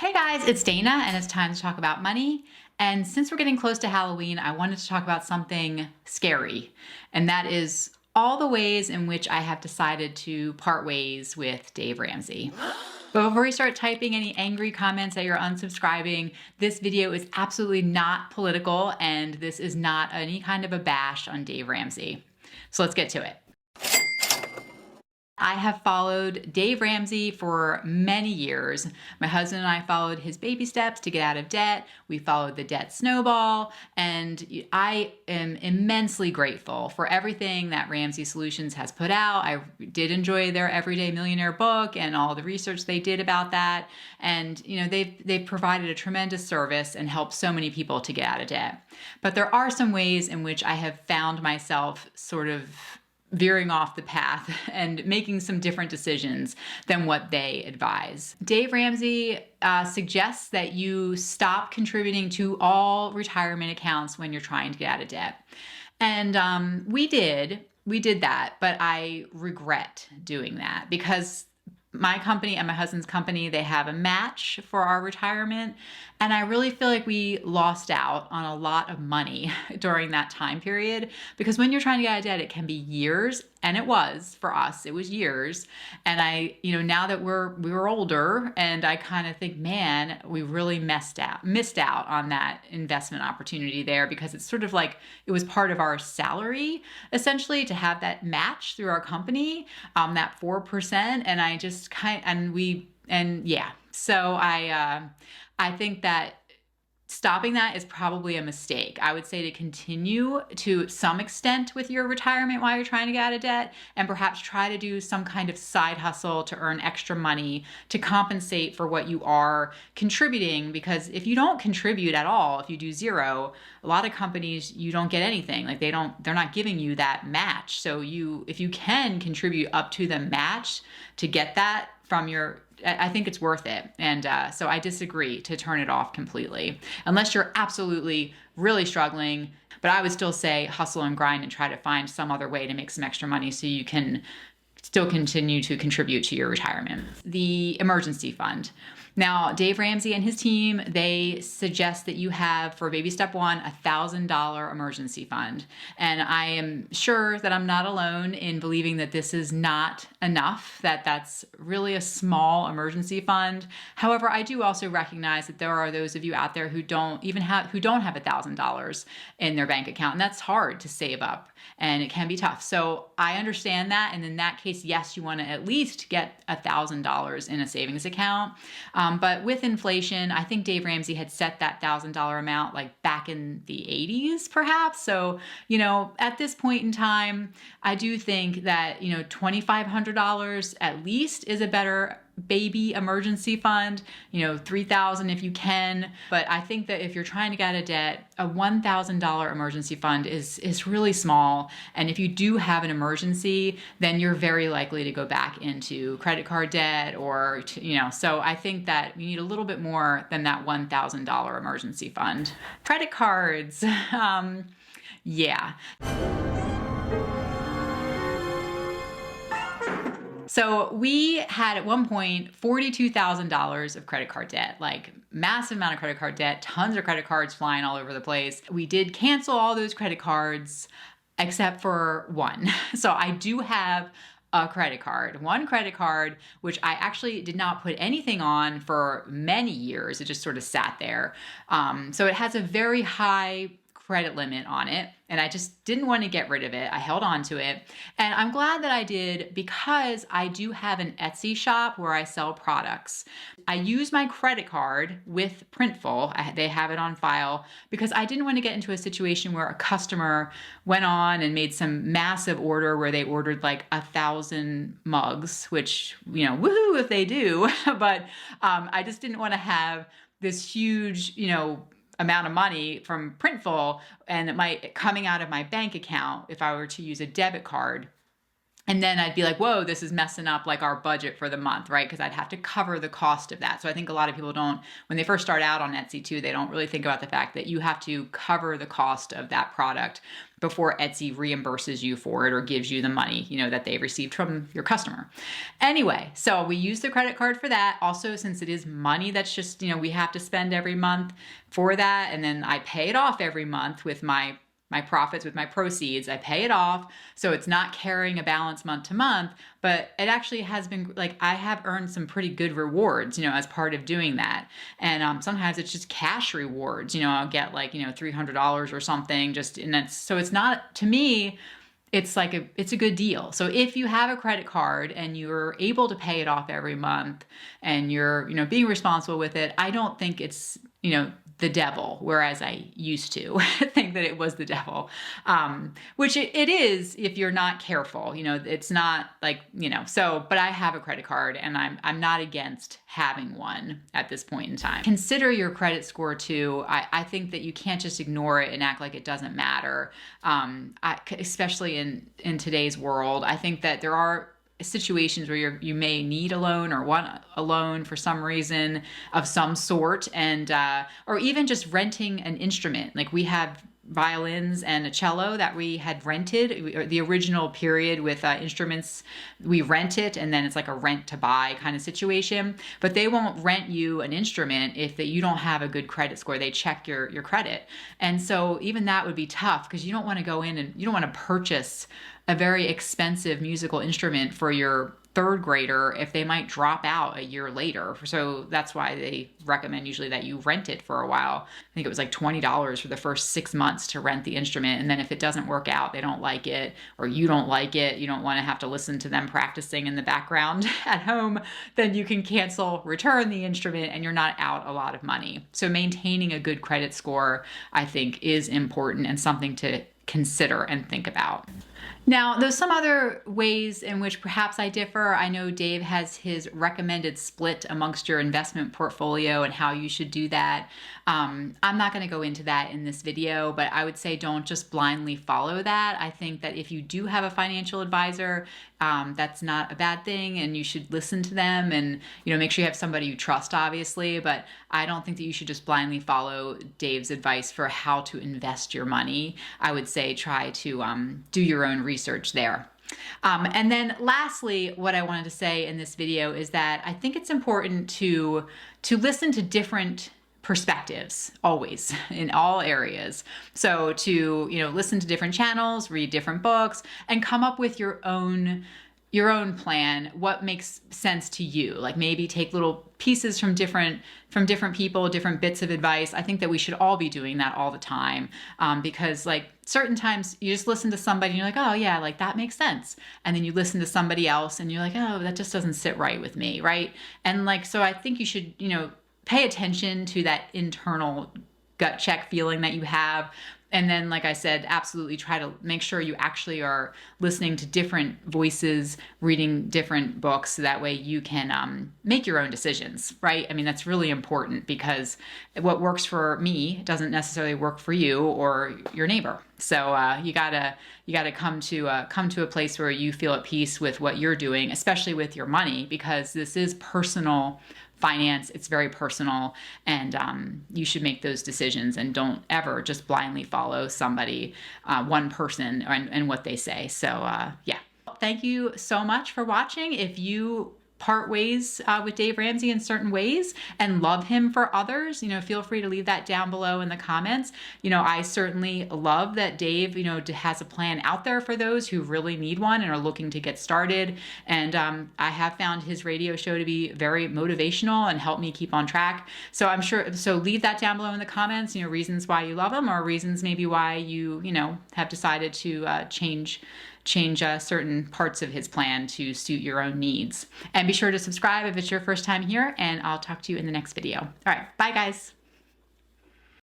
Hey guys, it's Dana, and it's time to talk about money. And since we're getting close to Halloween, I wanted to talk about something scary, and that is all the ways in which I have decided to part ways with Dave Ramsey. But before you start typing any angry comments that you're unsubscribing, this video is absolutely not political, and this is not any kind of a bash on Dave Ramsey. So let's get to it. I have followed Dave Ramsey for many years. My husband and I followed his baby steps to get out of debt. We followed the debt snowball, and I am immensely grateful for everything that Ramsey Solutions has put out. I did enjoy their Everyday Millionaire book and all the research they did about that. And they've provided a tremendous service and helped so many people to get out of debt. But there are some ways in which I have found myself sort of veering off the path and making some different decisions than what they advise. Dave Ramsey suggests that you stop contributing to all retirement accounts when you're trying to get out of debt. And we did that, but I regret doing that because my company and my husband's company, they have a match for our retirement. And I really feel like we lost out on a lot of money during that time period, because when you're trying to get out of debt, it can be years. And it was for us, it was years. And now that we were older, and I kind of think, man, we really missed out on that investment opportunity there, because it's sort of like it was part of our salary essentially to have that match through our company, that 4%. And I just so I think that stopping that is probably a mistake. I would say to continue to some extent with your retirement while you're trying to get out of debt, and perhaps try to do some kind of side hustle to earn extra money to compensate for what you are contributing. Because if you don't contribute at all, if you do zero, a lot of companies, you don't get anything. Like they're not giving you that match. So if you can contribute up to the match to get that from I think it's worth it. And so I disagree to turn it off completely, unless you're absolutely really struggling. But I would still say hustle and grind and try to find some other way to make some extra money so you can still continue to contribute to your retirement. The emergency fund. Now, Dave Ramsey and his team, they suggest that you have, for baby step one, $1,000 emergency fund. And I am sure that I'm not alone in believing that this is not enough, that that's really a small emergency fund. However, I do also recognize that there are those of you out there who don't have $1,000 in their bank account, and that's hard to save up, and it can be tough. So I understand that, and in that case, yes, you want to at least get $1,000 in a savings account. But with inflation, I think Dave Ramsey had set that $1,000 amount like back in the 80s, perhaps. So, at this point in time, I do think that, $2,500 at least is a better baby emergency fund, $3,000 if you can. But I think that if you're trying to get out of debt, a $1,000 emergency fund is really small. And if you do have an emergency, then you're very likely to go back into credit card debt so I think that you need a little bit more than that $1,000 emergency fund. Credit cards. Yeah. So we had at one point $42,000 of credit card debt, like massive amount of credit card debt, tons of credit cards flying all over the place. We did cancel all those credit cards except for one. So I do have one credit card, which I actually did not put anything on for many years. It just sort of sat there. So it has a very high credit limit on it, and I just didn't want to get rid of it. I held on to it, and I'm glad that I did, because I do have an Etsy shop where I sell products. I use my credit card with Printful. They have it on file, because I didn't want to get into a situation where a customer went on and made some massive order where they ordered like 1,000 mugs, which, woohoo if they do. But I just didn't want to have this huge, amount of money from Printful, and it might coming out of my bank account if I were to use a debit card. And then I'd be like, whoa, this is messing up like our budget for the month, right? Because I'd have to cover the cost of that. So I think a lot of people don't, when they first start out on Etsy too, they don't really think about the fact that you have to cover the cost of that product before Etsy reimburses you for it or gives you the money, that they received from your customer. Anyway, so we use the credit card for that. Also, since it is money that's just, we have to spend every month for that. And then I pay it off every month with my profits, with my proceeds. I pay it off. So it's not carrying a balance month to month, but it actually has been like, I have earned some pretty good rewards, as part of doing that. And sometimes it's just cash rewards, I'll get like, $300 or something so it's not, to me, it's a good deal. So if you have a credit card and you're able to pay it off every month and you're, being responsible with it, I don't think it's, the devil, whereas I used to think that it was the devil, which it is if you're not careful. It's not like, but I have a credit card and I'm not against having one at this point in time. Consider your credit score too. I think that you can't just ignore it and act like it doesn't matter, especially in today's world. I think that there are situations where you may need a loan or want a loan for some reason of some sort, and or even just renting an instrument. Like we have violins and a cello that we had rented, the original period with instruments, we rent it, and then it's like a rent to buy kind of situation. But they won't rent you an instrument if you don't have a good credit score. They check your credit. And so even that would be tough, because you don't want to go in and you don't want to purchase a very expensive musical instrument for your third grader if they might drop out a year later. So that's why they recommend usually that you rent it for a while. I think it was like $20 for the first 6 months to rent the instrument. And then if it doesn't work out, they don't like it, or you don't like it, you don't want to have to listen to them practicing in the background at home, then you can cancel, return the instrument, and you're not out a lot of money. So maintaining a good credit score, I think, is important and something to consider and think about. Now, there's some other ways in which perhaps I differ. I know Dave has his recommended split amongst your investment portfolio and how you should do that. I'm not going to go into that in this video, but I would say don't just blindly follow that. I think that if you do have a financial advisor, that's not a bad thing, and you should listen to them and make sure you have somebody you trust, obviously. But I don't think that you should just blindly follow Dave's advice for how to invest your money. I would say try to do your own research there. And then lastly, what I wanted to say in this video is that I think it's important to listen to different perspectives always in all areas. So to, listen to different channels, read different books, and come up with your own plan, what makes sense to you. Like maybe take little pieces from different people, different bits of advice. I think that we should all be doing that all the time, because like certain times you just listen to somebody and you're like, oh yeah, like that makes sense. And then you listen to somebody else and you're like, oh, that just doesn't sit right with me, right? And like, so I think you should, pay attention to that internal gut check feeling that you have. And then, like I said, absolutely try to make sure you actually are listening to different voices, reading different books, so that way you can make your own decisions, right? I mean, that's really important, because what works for me doesn't necessarily work for you or your neighbor. So you gotta come to a place where you feel at peace with what you're doing, especially with your money, because this is personal finance. It's very personal, and you should make those decisions, and don't ever just blindly follow somebody, one person, and what they say. So yeah. Thank you so much for watching. If you part ways with Dave Ramsey in certain ways and love him for others, feel free to leave that down below in the comments. I certainly love that Dave, has a plan out there for those who really need one and are looking to get started. And I have found his radio show to be very motivational and help me keep on track. So I'm sure, so leave that down below in the comments, reasons why you love him, or reasons maybe why you, have decided to change certain parts of his plan to suit your own needs. And be sure to subscribe if it's your first time here, and I'll talk to you in the next video. All right, bye guys.